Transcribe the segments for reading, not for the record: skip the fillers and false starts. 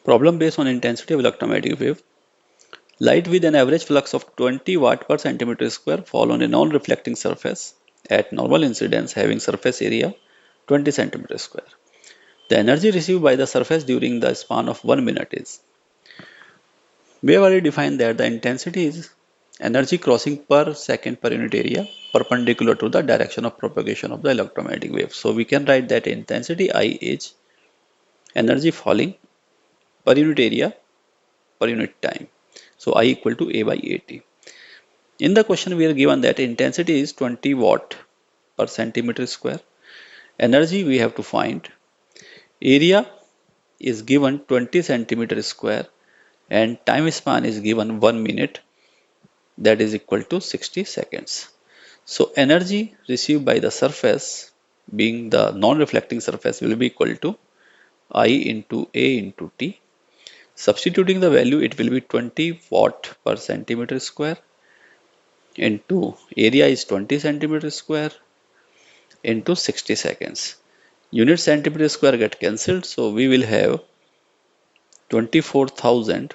Problem based on intensity of electromagnetic wave. Light with an average flux of 20 watt per centimeter square fall on a non-reflecting surface at normal incidence having surface area 20 centimeter square. The energy received by the surface during the span of 1 minute is. We have already defined that the intensity is energy crossing per second per unit area perpendicular to the direction of propagation of the electromagnetic wave. So we can write that intensity I is energy falling per unit area per unit time. So I equal to A by AT. In the question we are given that intensity is 20 watt per centimeter square. Energy we have to find. Area is given 20 centimeter square and time span is given 1 minute, that is equal to 60 seconds. So energy received by the surface being the non-reflecting surface will be equal to I into A into T. Substituting the value, it will be 20 watt per centimeter square into area is 20 centimeter square into 60 seconds. Unit centimeter square get cancelled, so we will have 24,000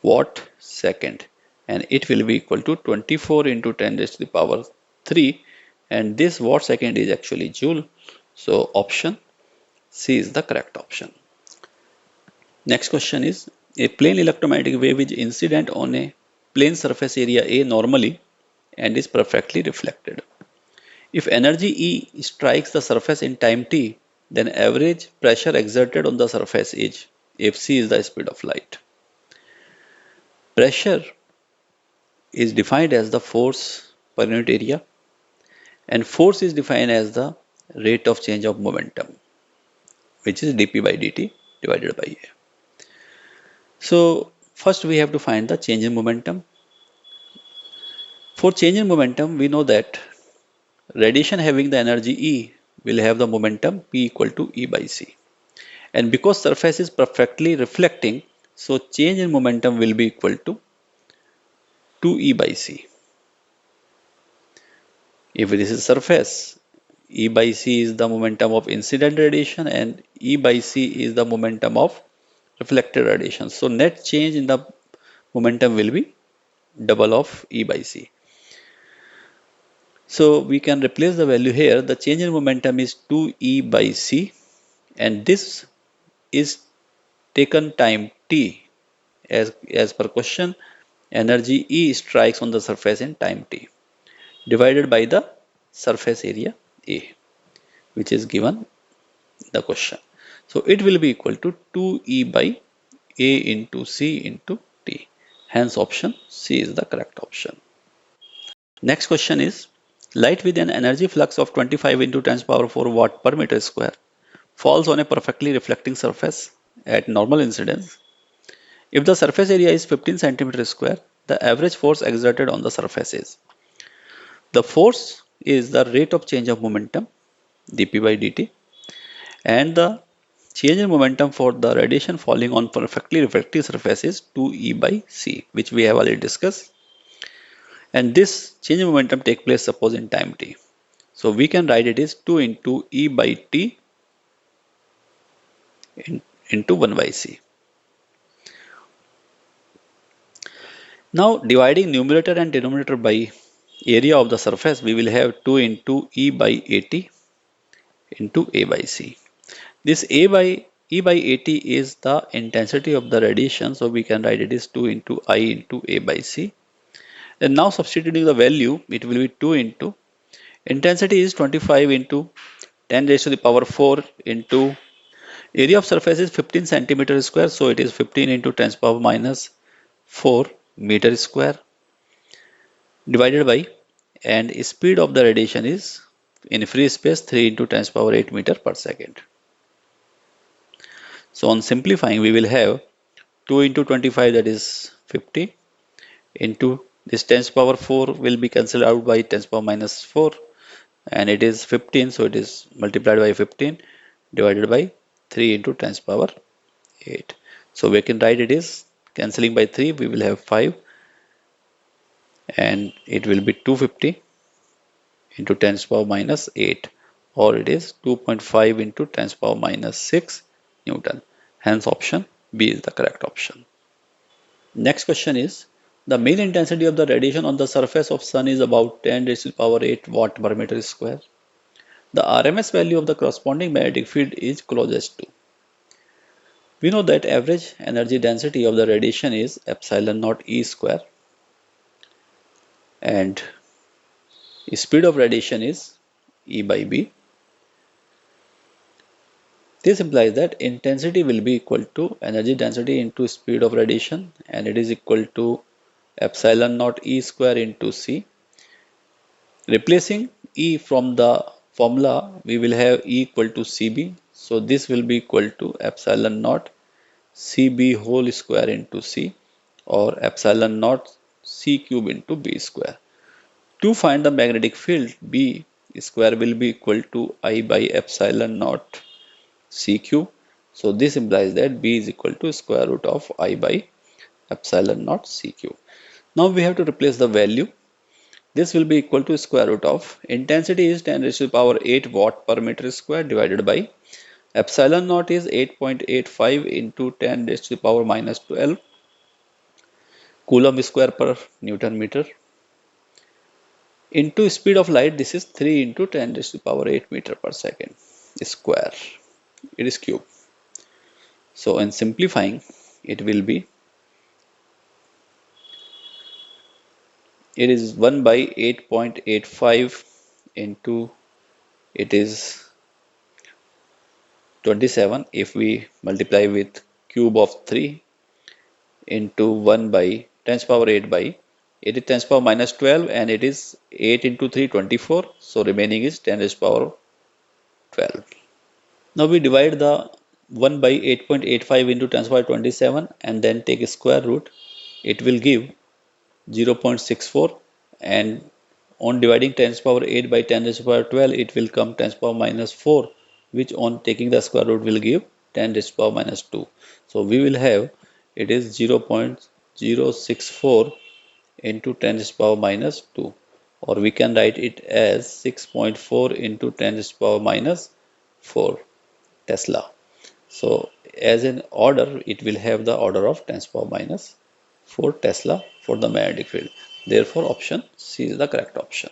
watt second, and it will be equal to 24 into 10 raised to the power 3, and this watt second is actually joule. So option C is the correct option. Next question is, a plane electromagnetic wave is incident on a plane surface area A normally and is perfectly reflected. If energy E strikes the surface in time t, then average pressure exerted on the surface is if c is the speed of light. Pressure is defined as the force per unit area, and force is defined as the rate of change of momentum, which is dp by dt divided by a. So first we have to find the change in momentum. For change in momentum, we know that radiation having the energy E will have the momentum P equal to E by C. And because surface is perfectly reflecting, so change in momentum will be equal to 2E by C. If this is surface, E by C is the momentum of incident radiation and E by C is the momentum of reflected radiation. So net change in the momentum will be double of E by C. So we can replace the value here. The change in momentum is 2E by C, and this is taken time t as per question. Energy E strikes on the surface in time t divided by the surface area A, which is given in the question. So it will be equal to 2E by A into C into T. Hence option C is the correct option. Next question is, light with an energy flux of 25 into 10 power 4 watt per meter square falls on a perfectly reflecting surface at normal incidence. If the surface area is 15 centimeter square, the average force exerted on the surface is. The force is the rate of change of momentum dp by dt, and the change in momentum for the radiation falling on perfectly reflective surface is 2e by c, which we have already discussed. And this change in momentum take place suppose in time t. So we can write it is 2 into e by t into 1 by c. Now dividing numerator and denominator by area of the surface, we will have 2 into e by at into a by c. This a by e by at is the intensity of the radiation, so we can write it is 2 into I into a by c. And now substituting the value, it will be 2 into intensity is 25 into 10 raised to the power 4 into area of surface is 15 centimeter square, so it is 15 into 10 to the power minus 4 meter square divided by, and speed of the radiation is in free space 3 into 10 to the power 8 meter per second. So on simplifying, we will have 2 into 25, that is 50, into this 10 to the power 4 will be cancelled out by 10 to the power minus 4, and it is 15, so it is multiplied by 15 divided by 3 into 10 to the power 8. So we can write it is cancelling by 3, we will have 5, and it will be 250 into 10 to the power minus 8, or it is 2.5 into 10 to the power minus 6 Newton. Hence option B is the correct option. Next question is, the mean intensity of the radiation on the surface of Sun is about 10 raised to the power 8 watt per meter square. The RMS value of the corresponding magnetic field is closest to. We know that average energy density of the radiation is epsilon naught E square, and speed of radiation is E by B. This implies that intensity will be equal to energy density into speed of radiation, and it is equal to epsilon naught E square into C. Replacing E from the formula, we will have E equal to CB. So this will be equal to epsilon naught CB whole square into C, or epsilon naught C cube into B square. To find the magnetic field, B square will be equal to I by epsilon naught C cube. So this implies that B is equal to square root of I by epsilon naught C cube. Now we have to replace the value. This will be equal to square root of intensity is 10 raised to the power 8 watt per meter square divided by epsilon naught is 8.85 into 10 raised to the power minus 12 coulomb square per Newton meter into speed of light. This is 3 into 10 raised to the power 8 meter per second square. It is cube. So in simplifying, it will be, it is 1 by 8.85 into, it is 27 if we multiply with cube of 3 into 1 by 10 to the power 8 by, it is 10 to the power minus 12, and it is 8 into 3 24, so remaining is 10 to the power 12. Now we divide the 1 by 8.85 into 10 to the power 27 and then take a square root. It will give 0.64, and on dividing 10 to the power 8 by 10 to the power 12, it will come 10 to the power minus 4, which on taking the square root will give 10 to the power minus 2. So we will have, it is 0.064 into 10 to the power minus 2, or we can write it as 6.4 into 10 to the power minus 4 Tesla. So as an order, it will have the order of 10 to the power minus 4 Tesla for the magnetic field. Therefore, option C is the correct option.